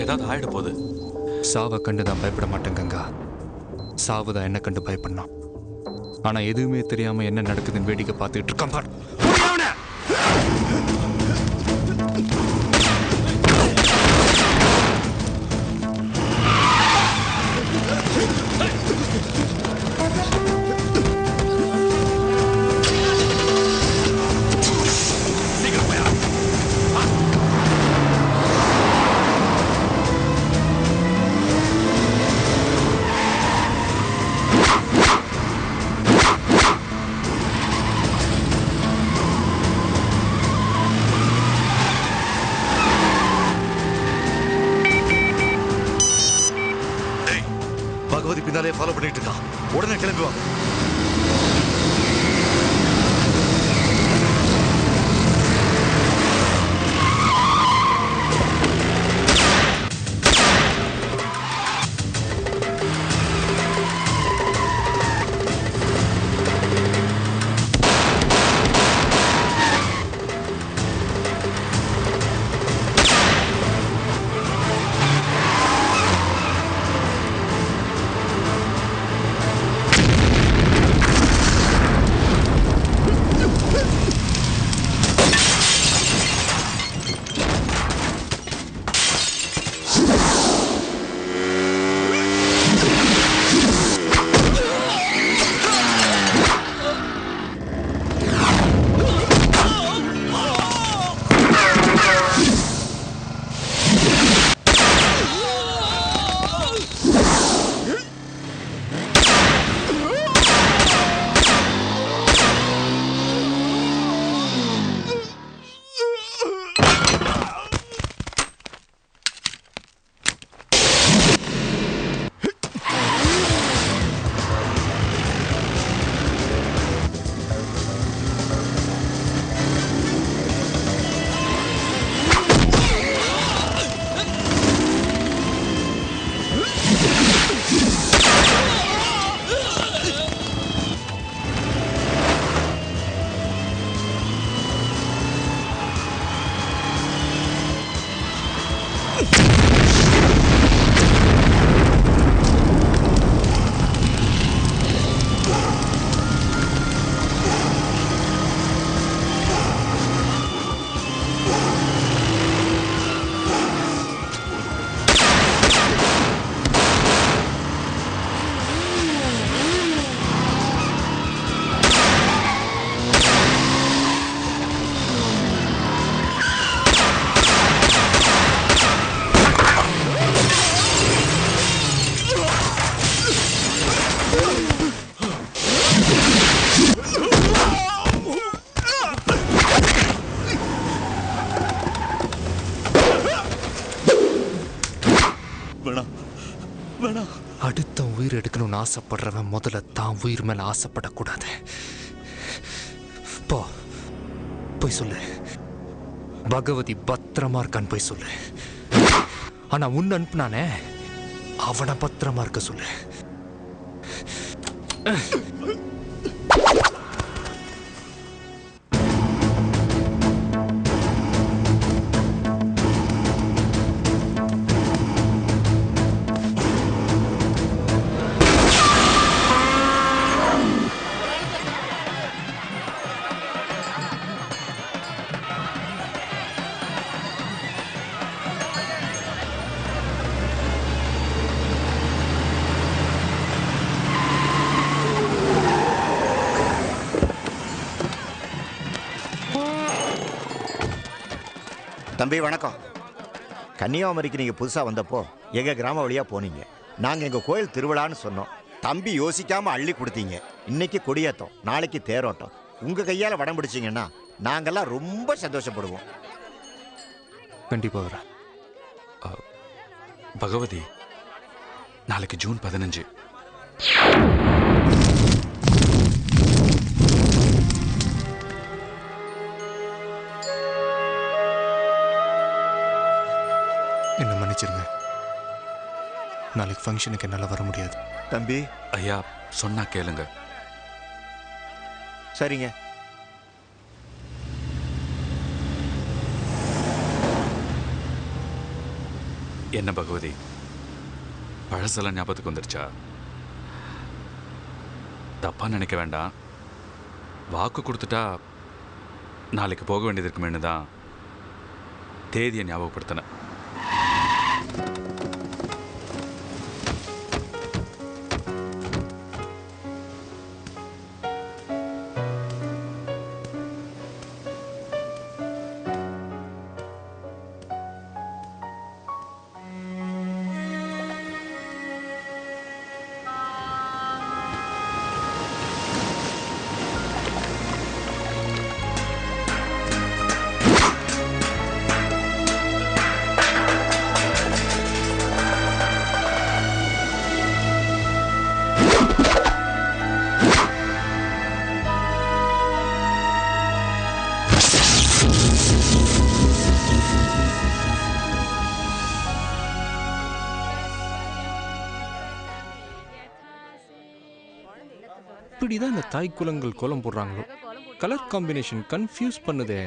எனக்கு ஏதாவது ஆயிட போகுது. சாவை கண்டு நான் பயப்பட மாட்டேன் கங்கா. சாவு தான் என்ன கண்டு பயப்படணும். ஆனா எதுவுமே தெரியாம என்ன நடக்குதுன்னு வேடிக்கை பார்த்துட்டு இருக்கான் பார். பகவதி பின்னாலே ஃபாலோ பண்ணிட்டு இருக்கான். உடனே கிளம்புவாங்க. அடுத்த உயிர் எடுக்கணும்னு ஆசைப்படுறவன் முதல்ல தான் உயிர் மேல ஆசைப்படக்கூடாது. போய் சொல்லு, பகவதி பத்திரமா இருக்கான்னு போய் சொல்லு. ஆனா உன்னை அனுப்புனானே அவனை பத்திரமா இருக்க சொல்லு. தம்பி வணக்கம். கன்னியாகுமரிக்கு நீங்கள் புதுசாக வந்தப்போ எங்கள் கிராம வழியாக போனீங்க. நாங்கள் எங்கள் கோயில் திருவிழான்னு சொன்னோம். தம்பி யோசிக்காமல் அள்ளி கொடுத்தீங்க. இன்னைக்கு கொடியேற்றம், நாளைக்கு தேரோட்டம். உங்கள் கையால் வடம் பிடிச்சிங்கன்னா நாங்கள்லாம் ரொம்ப சந்தோஷப்படுவோம். கண்டிப்பாக வரேன். பகவதி, நாளைக்கு ஜூன் 15. என்ன மன்னிச்சிருங்க, நாளைக்கு ஃபங்க்ஷனுக்கு என்னால் வர முடியாது. தம்பி ஐயா சொன்னா கேளுங்க. சரிங்க. என்ன பகவதி, பழசெல்லாம் ஞாபகத்துக்கு வந்துருச்சா? தப்பா நினைக்க வேண்டாம். வாக்கு கொடுத்துட்டா நாளைக்கு போக வேண்டியது இருக்குமேனு தான் தேதியை ஞாபகப்படுத்தினேன். இப்படிதான் இந்த தாய் குலங்கள் கோலம் போடுறாங்களோ. கலர் காம்பினேஷன் கன்ஃபியூஸ் பண்ணுதே.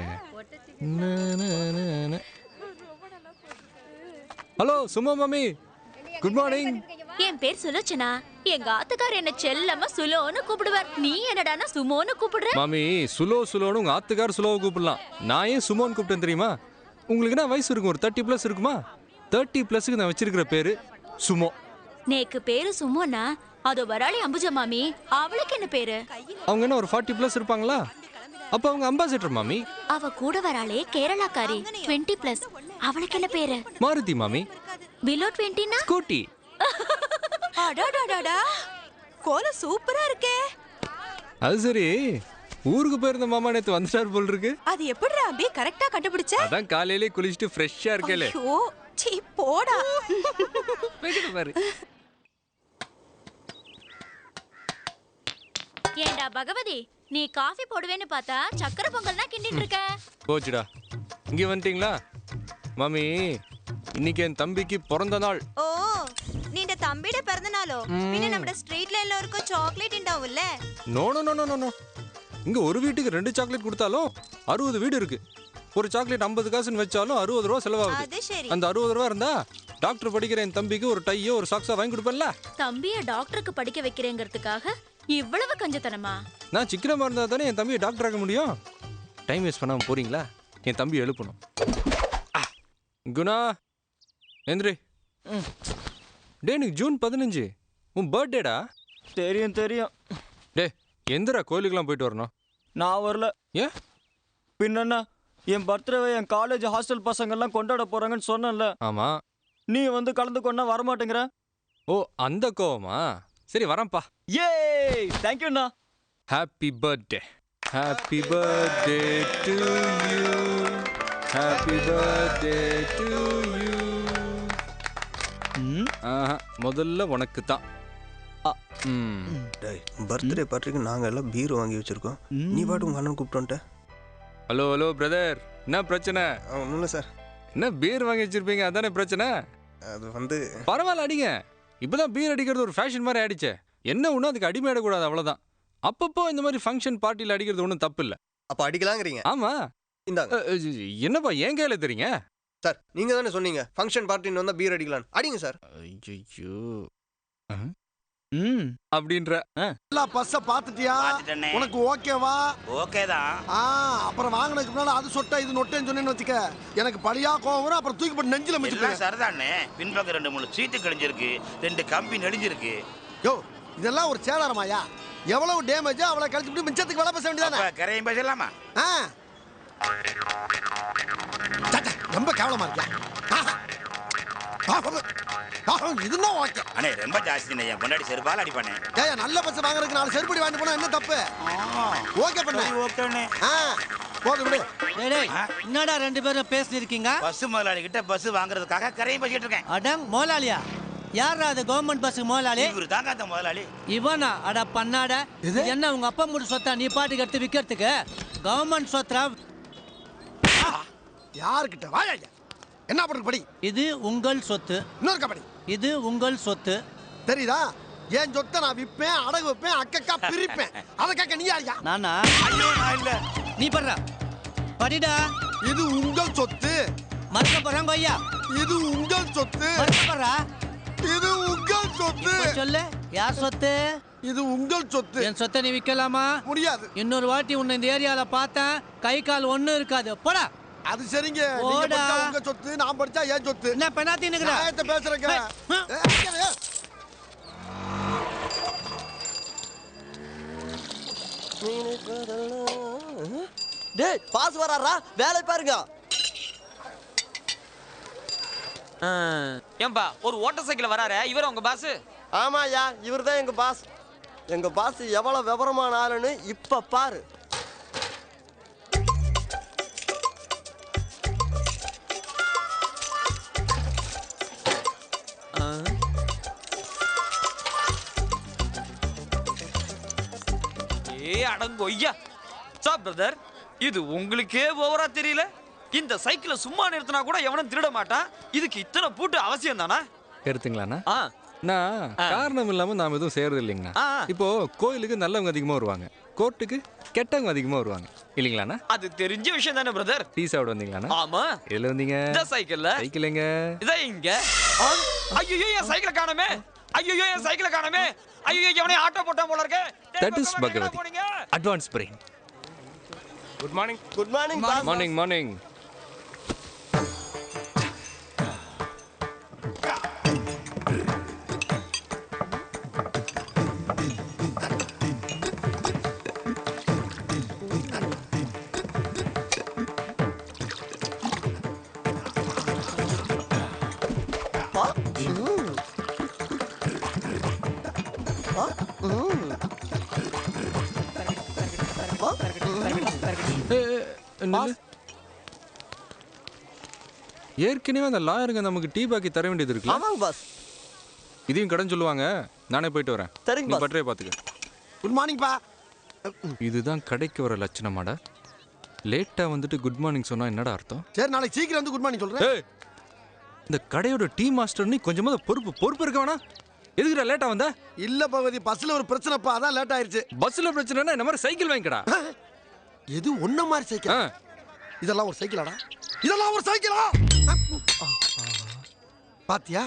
ஹலோ சும்மா மாமி, குட் மார்னிங். என் பேர் சுலோச்சனா. எங்க ஆத்துக்கார் என்ன செல்லமா சுலோன்னு கூப்பிடுவார். நீ என்னடானா சுமோன்னு கூப்பிடுற? மாமி, சுலோன்னு உங்க ஆத்துக்கார் சுலோவை கூப்பிடலாம். நான் ஏன் சுமோன்னு கூப்பிட்டேன் தெரியுமா? உங்களுக்கு என்ன வயசு இருக்கும்? ஒரு 30+ இருக்குமா? 30+க்கு நான் வச்சிருக்கிற பேரு சுமோ. நேக்கு பேரு சுமோனா? அதோ வராளி அம்புஜா மாமி, அவளுக்கு என்ன பேரு? அவங்க என்ன ஒரு 40+ இருப்பாங்களா? அப்ப அவங்க அம்பாசிடர் மாமி. அவ கூட வராளே கேரளாக்காரி 20+. அவளுக்கு என்ன பேரு? மாருதி மாமி. பிலோ 20னா ஸ்கூட்டி. அடாடாடாடா, கோலம் சூப்பரா இருக்கே. அது சரி, ஊருக்கு போயிருந்த மாமா நேத்து வந்துட்டார் போல் இருக்கு. அது எப்படி அபி கரெக்டா கண்டுபிடிச்ச? அதான் காலையிலே குளிச்சுட்டு ஃப்ரெஷ்ஷா இருக்கேலே. ஐயோ, சீ போடா. பாரு. ஏண்டா பகவதி, நீ காஃபி போடுவேன்னு பார்த்தா சக்கரை பொங்கல் தான் கிண்டிட்டு இருக்க. போச்சுடா. இங்க வந்துட்டீங்களா மாமி? இன்னைக்கு என் தம்பிக்கு பிறந்த நாள். ഓ നിന്റെ തമ്പിയുടെ പിറന്നാളോ? പിന്നെ നമ്മുടെ സ്ട്രീറ്റിൽ എല്ലാവർക്കും ചോക്ലേറ്റ് ഉണ്ടാവുമല്ലേ? No no no no no. இங்க ஒரு வீட்டுக்கு 2 சாக்லேட் கொடுத்தாலும் 60 வீடு இருக்கு. ஒரு சாக்லேட் 50 காசுன்னு வச்சாலும் 60 ரூபா செலவாகுது. അത് ശരി. அந்த 60 ரூபா இருந்தா டாக்டர் படிக்கிற என் தம்பிக்கு ஒரு டையோ ஒரு சாக்ஸா வாங்கி கொடுப்பேன்ல. தம்பிய டாக்டருக்கு படிக்க வைக்கிறேங்கிறதுக்காக இவ்வளவு கஞ்சத்தனமா? நான் சிக்கனமா இருந்தா தானே என் தம்பியை டாக்டர் ஆக்க முடியும். டைம் வேஸ்ட் பண்ணாம போறீங்களா? என் தம்பி எழுப்பணும். குணா எந்திரி. டே, எனக்கு ஜூன் 15 உன் பர்த்டேடா. தெரியும் தெரியும். டே எந்திரா, கோயிலுக்கெல்லாம் போயிட்டு வரணும். நான் வரல. ஏன்? பின்னா என் பர்த்டேவை என் காலேஜ் ஹாஸ்டல் பசங்கள்லாம் கொண்டாட போறாங்கன்னு சொன்னேன்ல. ஆமா. நீ வந்து கலந்து கொண்டா வரமாட்டேங்கிற. ஓ, அந்த கோவமா? சரி வரேன்ப்பா. ஏய், தேங்க்யூண்ணா. Happy birthday. Happy birthday to you. Happy birthday to you. முதல்ல உனக்கு தான். டேய், பர்த்டே பார்ட்டிக்கு நாங்கள் எல்லாம் பீர் வாங்கி வச்சிருக்கோம். நீ பாட்டு உங்கள் அண்ணன் கூப்பிட்டு. ஹலோ ஹலோ பிரதர், என்ன பிரச்சனை? ஒன்றும் இல்லை சார். என்ன பீர் வாங்கி வச்சிருப்பீங்க, அதானே பிரச்சனை? அது வந்து பரவாயில்ல, அடிங்க. இப்போதான் பீர் அடிக்கிறது ஒரு ஃபேஷன் மாதிரி ஆயிடுச்சே. என்ன ஒன்றும் அதுக்கு அடிமை ஆடக்கூடாது, அவ்வளோதான். அப்பப்போ இந்த மாதிரி ஃபங்க்ஷன் பார்ட்டியில் அடிக்கிறது ஒன்றும் தப்பு இல்லை. அப்போ அடிக்கலாங்கிறீங்க? ஆமா. இந்தாங்க. என்னப்பா ஏன் கையில் தெரியுங்க சார்? நீங்கள் தானே சொன்னீங்க ஃபங்க்ஷன் பார்ட்டின்னு வந்தால் பீர் அடிக்கலான்னு. அடிங்க சார். ஐயோ அப்படின்ற பஸ்ஸ பாத்துட்டியா? உனக்கு ஓகேவா? ஓகே தான். அப்புறம் வாங்கினதுக்கு முன்னால அது சொட்டா இது நொட்டேன்னு சொன்னேன்னு வச்சுக்க, எனக்கு பழியா கோவம் வரும். அப்புறம் தூக்கி போட்டு நெஞ்சில மிச்சு. சரிதானே, பின்பக்கம் 2-3 சீட்டு கிழிஞ்சிருக்கு, 2 கம்பி நெடிஞ்சிருக்கு. யோ, இதெல்லாம் ஒரு சேதாரமாயா? எவ்வளவு டேமேஜ் அவளை கழிச்சுட்டு மிச்சத்துக்கு வேலை பேச வேண்டியதானே? கரையும் பேசலாமா? ரொம்ப கேவலமா இருக்கியா? இதுதான் ஓகே. அண்ணே ரொம்ப ஜாஸ்தி என் பொண்டாடி செருப்பால் அடிப்பானே. ஏய், நல்ல பஸ் வாங்குறதுக்கு 4 செருப்படி வாங்கி போனா என்ன தப்பு? ஓகே பண்ணு. ஓகேண்ணே. போது விடு. என்னடா 2 பேரும் பேசிருக்கீங்க? பஸ் முதலாளி கிட்ட பஸ் வாங்குறதுக்காக கரையும் பேசிட்டு இருக்கேன். அடங் முதலாளியா? யாரா அது கவர்மெண்ட் பஸ்ஸுக்கு முதலாளி? இவரு தாங்க அந்த முதலாளி. இவனா? அட பண்ணாட, என்ன உங்க அப்பா மூடு சொத்தா நீ பாட்டுக்கு எடுத்து விக்கிறதுக்கு? கவர்மெண்ட் சொத்தா? யாருக்கிட்ட வாயா? என்ன பண்றது? படி. இது உங்கள் சொத்து. இன்னொரு கபடி. இது உங்கள் சொத்து. தெரியுதா? என் சொத்தை நான் விற்பேன், அடகு வைப்பேன், அக்கக்கா பிரிப்பேன். அதை கேட்க நீ யாரியா? நானா? ஐயோ, நான் இல்ல. நீ படுறா படிடா. இது உங்கள் சொத்து. மறக்க போறாங்க ஐயா. இது உங்கள் சொத்து. இது உங்கள் சொத்து. சொல்லு, யார் சொத்து? இது உங்கள் சொத்து. என் சொத்தை நீ விற்கலாமா? முடியாது. இன்னொரு வாட்டி உன்னை இந்த ஏரியால பார்த்தேன், கை கால் ஒண்ணும் இருக்காது. போடா. அது சரிங்க. நீங்க படிச்சா உங்க சொத்து, நான் படிச்சா ஏன் சொத்து. என்ன பெனாத்தி நிக்கிற? நான் பேசுறேங்க. டேய் பாஸ் வராரா, வேலை பாருங்க. ஏன்பா ஒரு ஓட்டர் சைக்கிள் வராரு, இவர் உங்க பாஸ்? ஆமாயா, இவர் தான் எங்க பாஸ். எங்க பாஸ் எவ்வளவு விவரமான ஆளுன்னு இப்ப பாரு. அடங்கொய்யா சாப் பிரதர், இது உங்களுக்கே ஓவரா தெரியல? இந்த சைக்கிளை சும்மா நிறுத்தினா கூட எவனும் திருட மாட்டான், இதுக்கு இத்தனை பூட்டு அவசியம் தானா? எடுத்துங்களாண்ணா? நான் காரணம் இல்லாம நாம எதுவும் செய்யறது இல்லைங்கண்ணா. இப்போ கோயிலுக்கு நல்லவங்க அதிகமா வருவாங்க, கோர்ட்டுக்கு கெட்டவங்க அதிகமா வருவாங்க இல்லைங்களாண்ணா? அது தெரிஞ்ச விஷயம் தானே பிரதர். டீ சாப்பிட வந்தீங்களாண்ணா? ஆமா. எதுல வந்தீங்க? இந்த சைக்கிள்ல. சைக்கிள் எங்க? இதோ இங்க. ஐயோ என் சைக்கிளை காணோமே, ஐயோ என் சைக்கிளை காணோமே, ஐயோ எவனே ஆட்டோ போட்டான் போல இருக்கு. That is Bhagavathi. Advanced brain. Good morning. Good morning, boss. Morning, morning. ஏற்கனவே அந்த லாயருங்க நமக்கு டீ பாக்கி தர வேண்டியது இருக்கு. ஆமாங்க பாஸ். இதையும் கடன் சொல்லுவாங்க, நானே போயிட்டு வரேன். சரிங்க நீ பாஸ். பட்டறைய பாத்துக்க. குட் மார்னிங் பா. இதுதான் கடைக்கு வர லட்சணமாடா. லேட்டா வந்துட்டு குட் மார்னிங் சொன்னா என்னடா அர்த்தம்? சரி, நாளைக்கு சீக்கிரம் வந்து குட் மார்னிங் சொல்றேன். இந்த கடையோட டீ மாஸ்டர் நீ கொஞ்சமாவது பொறுப்பு இருக்க வேணா? எதுக்குடா லேட்டா வந்த? இல்ல பகவதி, பஸ்ல ஒரு பிரச்சனைப்பா, அதான் லேட் ஆயிருச்சு. பஸ்ல பிரச்சனைனா இந்த மாதிரி சைக்கிள் வாங்கிக்கடா. எது ஒன்ன மாதிரி சைக்கிள்? இதெல்லாம் ஒரு சைக்கிளாடா? இதெல்லாம் ஒரு சைக்கிளா? பாத்தியா,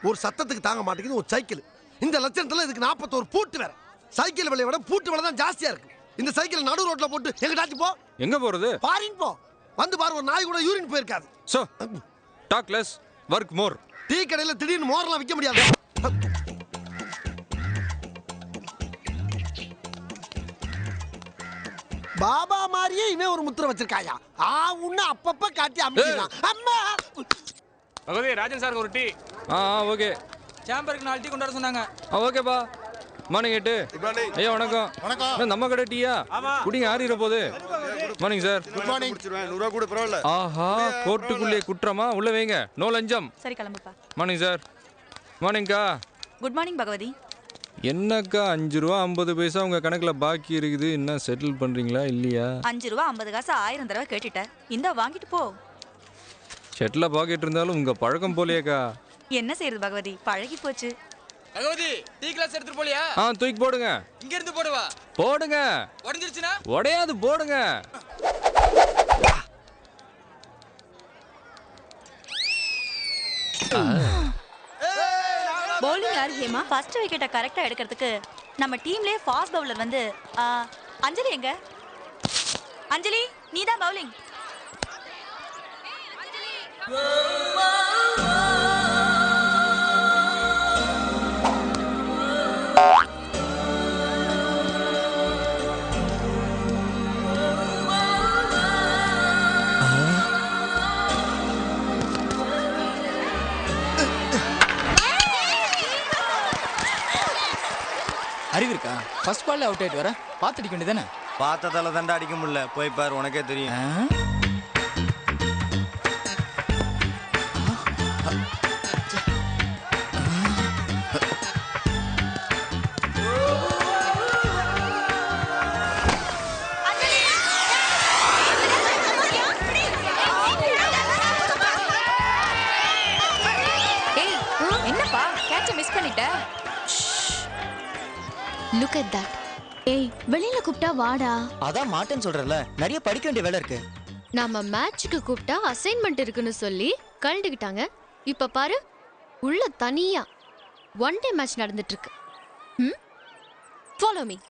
ஒரு சத்தத்துக்கு தாங்க மாட்டேங்குது ஒரு சைக்கிள். இந்த லட்சணத்துல இதுக்கு 41 பூட்டு வேற. சைக்கிள் விலையை விட பூட்டு விலை தான் ஜாஸ்தியா இருக்கு. இந்த சைக்கிள் நடு ரோட்ல போட்டு எங்கடாச்சு போ. எங்க போறது? பாரின் போ. வந்து பாரு, ஒரு நாய் கூட யூரின் போயிருக்காது. So talk less work more. டீ கடையில திடீர்னு மோர்லாம் விற்க முடியாது. பாபா மாதிரியே இவன் ஒரு முத்திரை வச்சிருக்காயா? உன்ன அப்பப்ப காட்டி அம்மிடலாம். அம்மா பகவதி, ராஜன் சாருக்கு ஒரு டீ. ஓகே. சேம்பருக்கு 4 டீ கொண்டு வர சொன்னாங்க. ஓகேப்பா. மார்னிங் 8. ஐயா வணக்கம். வணக்கம். நம்ம கடை டீயா? குடிங்க, ஆறிற போகுது. Morning sir. Good morning. 100 ரூபாய் கூட பரவாயில்ல. ஆஹா, கோர்ட்டுக்குள்ளே குற்றமா? உள்ள வைங்க, நோ லஞ்சம். சரி, கிளம்புப்பா. Morning sir. மார்னிங்க்கா. Good morning Bhagavathi. என்னக்கா 5 ரூபா 50 பைசா உங்க கணக்குல பாக்கி இருக்குது, என்ன செட்டில் பண்றீங்களா இல்லையா? 5 ரூபா 50 காசு 1000 தடவை கேட்டுட்டேன். இந்த வாங்கிட்டு போ. செட்டில் பாக்கெட் இருந்தாலும் உங்க பழக்கம் போலியேக்கா. என்ன செய்யறது பகவதி, பழகி போச்சு. பகவதி, டீ கிளாஸ் எடுத்துட்டு போலியா? தூக்கி போடுங்க. இங்க இருந்து போடுவா. போடுங்க. உடைஞ்சிருச்சுனா? உடையாது, போடுங்க. பவுலிங் யார் ஹேமா? ஃபர்ஸ்ட் விக்கெட்டை கரெக்டா எடுக்கிறதுக்கு நம்ம டீம்லயே ஃபாஸ்ட் பவுலர் வந்து அஞ்சலி எங்க? அஞ்சலி, நீதான் பவுலிங். அறிவு இருக்கா? ஃபர்ஸ்ட் பால்ல அவுட் ஆயிட்டு வர பாத்து அடிக்க வேண்டியதானே? பார்த்ததால தாண்டா அடிக்க முடியல, போய் பாரு, உனக்கே தெரியும். என்னப்பா, கேட்ச மிஸ் பண்ணிட்ட? Look at that. ஏய், வெளியில கூப்பிட்டா வாடா. அதான் மாட்டேன்னு சொல்றல, நிறைய படிக்க வேண்டிய வேலை இருக்கு. நாம மேட்ச்க்கு கூப்பிட்டா அசைன்மெண்ட் இருக்குன்னு சொல்லி கழண்டுக்கிட்டாங்க. இப்ப பாரு உள்ள தனியா ஒன் டே மேட்ச் நடந்துட்டு இருக்கு. Follow me.